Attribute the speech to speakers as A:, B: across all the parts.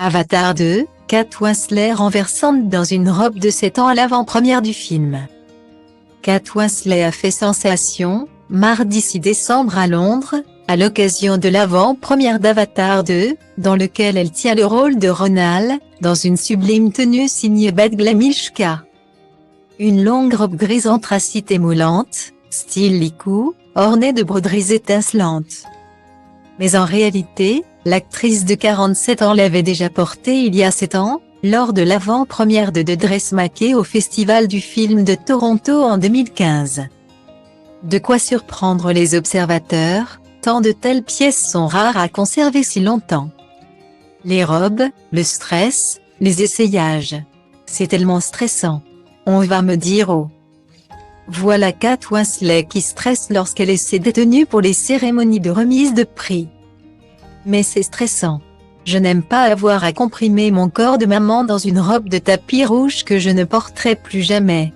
A: Avatar 2, Kate Winslet renversante dans une robe de 7 ans à l'avant-première du film. Kate Winslet a fait sensation, mardi 6 décembre à Londres, à l'occasion de l'avant-première d'Avatar 2, dans lequel elle tient le rôle de Ronal, dans une sublime tenue signée Badglamichka. Une longue robe grise anthracite émoulante, style Liku, ornée de broderies étincelantes. Mais en réalité, l'actrice de 47 ans l'avait déjà portée il y a 7 ans, lors de l'avant-première de Dressmaker au Festival du film de Toronto en 2015. De quoi surprendre les observateurs, tant de telles pièces sont rares à conserver si longtemps. Les robes, le stress, les essayages. C'est tellement stressant. On va me dire oh. Voilà Kate Winslet qui stresse lorsqu'elle essaie des tenues pour les cérémonies de remise de prix. Mais c'est stressant. Je n'aime pas avoir à comprimer mon corps de maman dans une robe de tapis rouge que je ne porterai plus jamais.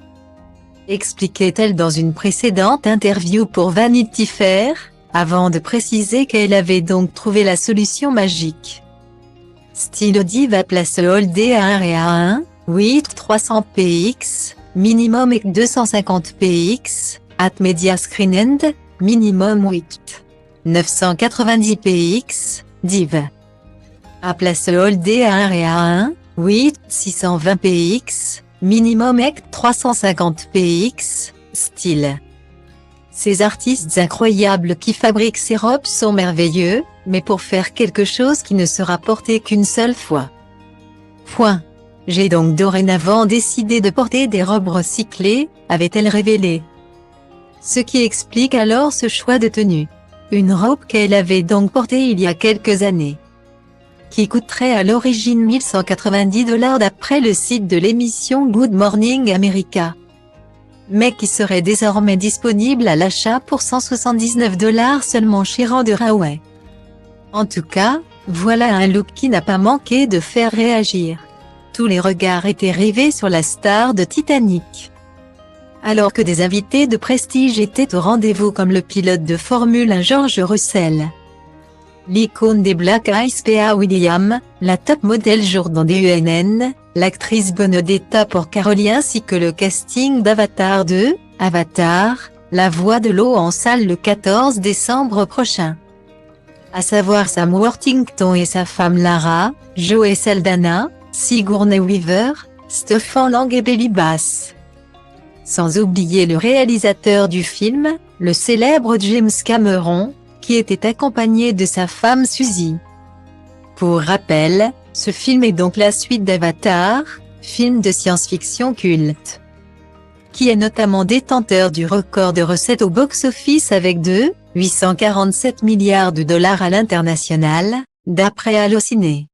A: Expliquait-elle dans une précédente interview pour Vanity Fair, avant de préciser qu'elle avait donc trouvé la solution magique. Stylo Diva place Hold A1 et A1, 300 px, minimum et 250 px, at Media Screen End, minimum 990 px, div. À place Hold A1 et A1, 620 px, minimum et 350 px, style. Ces artistes incroyables qui fabriquent ces robes sont merveilleux, mais pour faire quelque chose qui ne sera porté qu'une seule fois. Point. J'ai donc dorénavant décidé de porter des robes recyclées, avait-elle révélé. Ce qui explique alors ce choix de tenue. Une robe qu'elle avait donc portée il y a quelques années. Qui coûterait à l'origine $1190 d'après le site de l'émission Good Morning America. Mais qui serait désormais disponible à l'achat pour $179 seulement chez Random House. En tout cas, voilà un look qui n'a pas manqué de faire réagir. Tous les regards étaient rivés sur la star de Titanic. Alors que des invités de prestige étaient au rendez-vous comme le pilote de Formule 1 George Russell. L'icône des Black Eyed Peas William, la top modèle Jordan DENN, l'actrice Benedetta Porcaroli ainsi que le casting d'Avatar 2, Avatar, la voix de l'eau en salle le 14 décembre prochain. À savoir Sam Worthington et sa femme Lara, Joey Saldana, Sigourney Weaver, Stephen Lang et Billy Bass. Sans oublier le réalisateur du film, le célèbre James Cameron, qui était accompagné de sa femme Suzy. Pour rappel, ce film est donc la suite d'Avatar, film de science-fiction culte, qui est notamment détenteur du record de recettes au box-office avec 847 milliards de dollars à l'international, d'après Allociné.